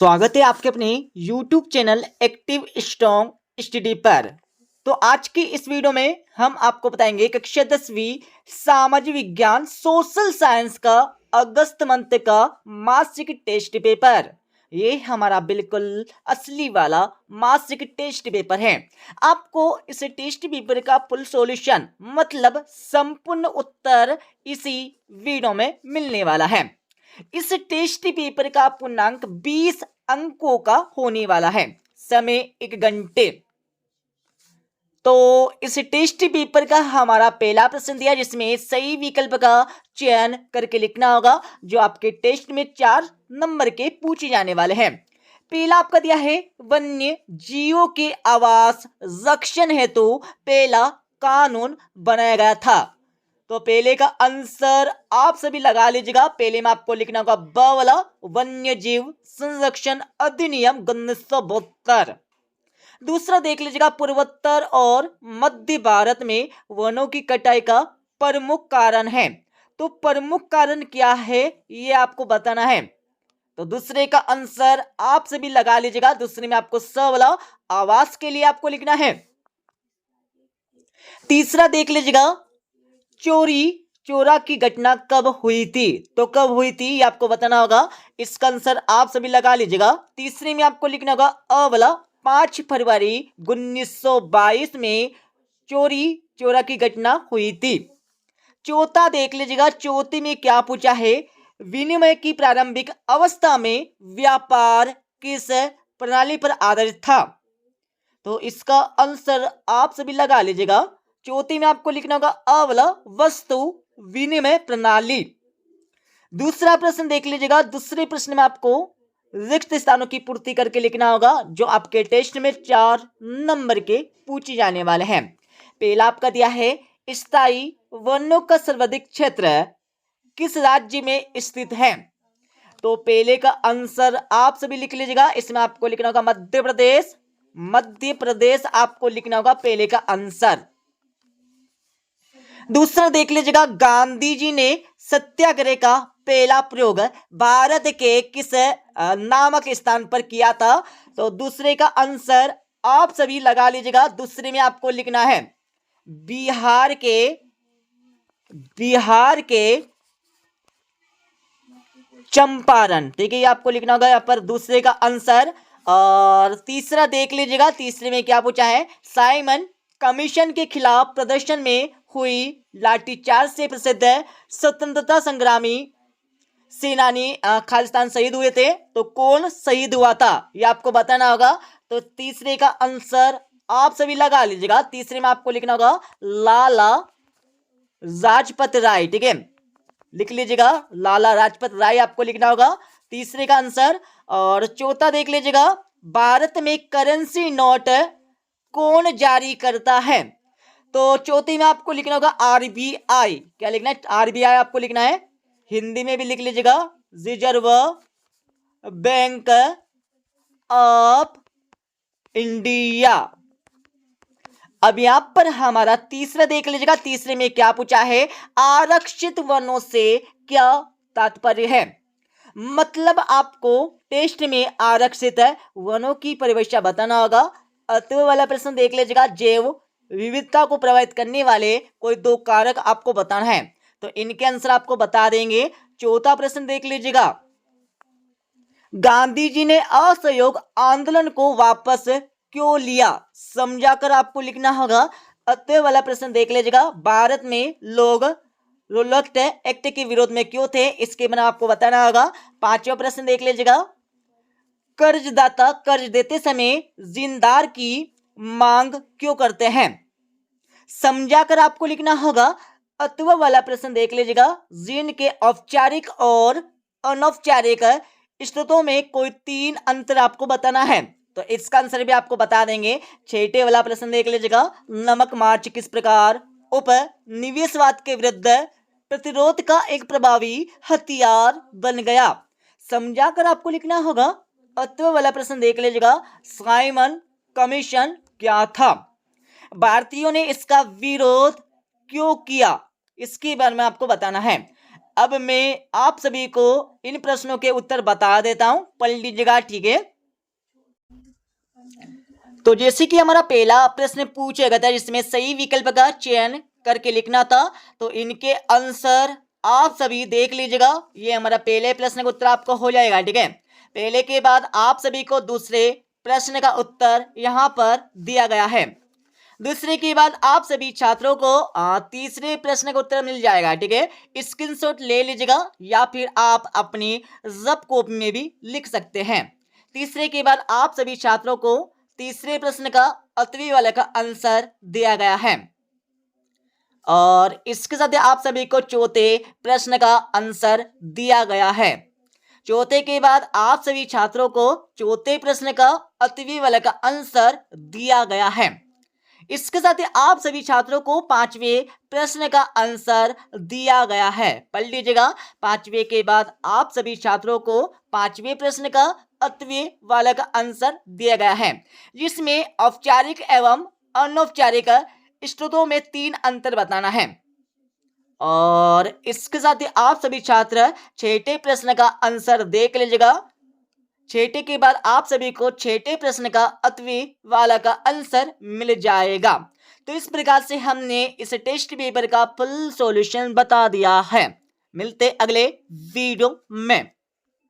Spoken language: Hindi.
स्वागत है आपके अपने YouTube channel active strong study पर। तो आज की इस वीडियो में हम आपको बताएंगे कक्षा 10वीं सामाजिक विज्ञान सोशल साइंस का अगस्त मंथ का मासिक टेस्ट पेपर। ये हमारा बिल्कुल असली वाला मासिक टेस्ट पेपर है। आपको इस टेस्ट पेपर का फुल सॉल्यूशन मतलब संपूर्ण उत्तर इसी वीडियो में मिलने वाला है। इस टेस्ट पेपर का पूर्णांक 20 अंकों का होने वाला है। समय 1 घंटे। तो इस टेस्ट पेपर का हमारा पहला प्रश्न दिया जिसमें सही विकल्प का चयन करके लिखना होगा, जो आपके टेस्ट में 4 नंबर के पूछे जाने वाले हैं। पहला आपका दिया है वन्य जीवों के आवास रक्षण हेतु पहला कानून बनाया गया था। तो पहले का आंसर आप सभी लगा लीजिएगा। पहले में आपको लिखना होगा ब वाला वन्य जीव संरक्षण अधिनियम 1972। दूसरा देख लीजिएगा पूर्वोत्तर और मध्य भारत में वनों की कटाई का प्रमुख कारण है। तो प्रमुख कारण क्या है ये आपको बताना है। तो दूसरे का आंसर आप सभी लगा लीजिएगा। दूसरे में आपको स वाला आवास के लिए आपको लिखना है। तीसरा देख लीजिएगा चोरा की घटना कब हुई थी। तो कब हुई थी ये आपको बताना होगा। इसका आंसर आप सभी लगा लीजिएगा। तीसरे में आपको लिखना होगा अ वाला 5 फरवरी 1922 में चोरा की घटना हुई थी। चौथा देख लीजिएगा। चौथे में क्या पूछा है, विनिमय की प्रारंभिक अवस्था में व्यापार किस प्रणाली पर आधारित था। तो इसका आंसर आप सभी लगा लीजिएगा। चौथी में आपको लिखना होगा अ वाला वस्तु विनिमय प्रणाली। दूसरा प्रश्न देख लीजिएगा। दूसरे प्रश्न में आपको रिक्त स्थानों की पूर्ति करके लिखना होगा, जो आपके टेस्ट में 4 नंबर के पूछे जाने वाले हैं। पहला आपका दिया है स्थायी वनों का सर्वाधिक क्षेत्र किस राज्य में स्थित है। तो पहले का आंसर आप सभी लिख लीजिएगा। इसमें आपको लिखना होगा मध्य प्रदेश। मध्य प्रदेश आपको लिखना होगा पहले का आंसर। दूसरा देख लीजिएगा गांधी जी ने सत्याग्रह का पहला प्रयोग भारत के किस नामक स्थान पर किया था। तो दूसरे का आंसर आप सभी लगा लीजिएगा। दूसरे में आपको लिखना है बिहार के चंपारण। ठीक है, ये आपको लिखना होगा यहाँ पर दूसरे का आंसर। और तीसरा देख लीजिएगा। तीसरे में क्या पूछा है, साइमन कमीशन के खिलाफ प्रदर्शन में हुई लाठीचार्ज से प्रसिद्ध स्वतंत्रता संग्रामी सेनानी खालिस्तान शहीद हुए थे। तो कौन शहीद हुआ था ये आपको बताना होगा। तो तीसरे का आंसर आप सभी लगा लीजिएगा। तीसरे में आपको लिखना होगा लाला लाजपत राय। ठीक है, लिख लीजिएगा लाला लाजपत राय आपको लिखना होगा तीसरे का आंसर। और चौथा देख लीजिएगा भारत में करेंसी नोट कौन जारी करता है। तो चौथी में आपको लिखना होगा आरबीआई। क्या लिखना है, आरबीआई आपको लिखना है। हिंदी में भी लिख लीजिएगा रिजर्व बैंक ऑफ इंडिया। अब यहां पर हमारा तीसरा देख लीजिएगा। तीसरे में क्या पूछा है, आरक्षित वनों से क्या तात्पर्य है। मतलब आपको टेस्ट में आरक्षित वनों की परिभाषा बताना होगा। अतः वाला प्रश्न देख लीजिएगा जैव विविधता को प्रभावित करने वाले कोई 2 कारक आपको बताना है। तो इनके आंसर आपको बता देंगे। चौथा प्रश्न देख लीजिएगा गांधी जी ने असहयोग आंदोलन को वापस क्यों लिया। समझाकर आपको लिखना होगा। अतः वाला प्रश्न देख लीजिएगा भारत में लोग रोलट एक्ट के विरोध में क्यों थे, इसके बारे में आपको बताना होगा। पांचवा प्रश्न देख लीजिएगा कर्जदाता कर्ज देते समय जिंदार की मांग क्यों करते हैं। समझाकर आपको लिखना होगा। अथवा वाला प्रश्न देख लीजिएगा ऋण के औपचारिक और अनौपचारिक स्रोतों में कोई 3 अंतर आपको बताना है। तो इसका आंसर भी आपको बता देंगे। छठे वाला प्रश्न देख लीजिएगा नमक मार्च किस प्रकार उपनिवेशवाद के विरुद्ध प्रतिरोध का एक प्रभावी हथियार बन गया। समझाकर आपको लिखना होगा। अथवा वाला प्रश्न देख लीजिएगा साइमन कमीशन क्या था, भारतीयों ने इसका विरोध क्यों किया, इसके बारे में आपको बताना है। अब मैं आप सभी को इन प्रश्नों के उत्तर बता देता हूं, पढ़ लीजिएगा, ठीक है। तो जैसे कि हमारा पहला प्रश्न पूछा गया था जिसमें सही विकल्प का चयन करके लिखना था, तो इनके आंसर आप सभी देख लीजिएगा। ये हमारा पहले प्रश्न का उत्तर आपको हो जाएगा, ठीक है। पहले के बाद आप सभी को दूसरे प्रश्न का उत्तर यहाँ पर दिया गया है। दूसरे के बाद आप सभी छात्रों को तीसरे प्रश्न का उत्तर मिल जाएगा, ठीक है। स्क्रीनशॉट ले लीजिएगा या फिर आप अपनी रफ कॉपी में भी लिख सकते हैं। तीसरे के बाद आप सभी छात्रों को तीसरे प्रश्न का अतवी वाले का आंसर दिया गया है और इसके साथ आप सभी को चौथे प्रश्न का आंसर दिया गया है। चौथे के बाद आप सभी छात्रों को चौथे प्रश्न का अतवी वाले का आंसर दिया गया है। इसके साथ ही आप सभी छात्रों को पांचवें प्रश्न का आंसर दिया गया है। पढ़ लीजिएगा। पांचवें के बाद आप सभी छात्रों को पांचवें प्रश्न का अतवे वाला का आंसर दिया गया है, जिसमें औपचारिक एवं अनौपचारिक स्रोतों में 3 अंतर बताना है। और इसके साथ ही आप सभी छात्र छठे प्रश्न का आंसर देख लीजिएगा। छठे के बाद आप सभी को छठे प्रश्न का अतवी वाला का आंसर मिल जाएगा। तो इस प्रकार से हमने इस टेस्ट पेपर का फुल सॉल्यूशन बता दिया है। मिलते अगले वीडियो में।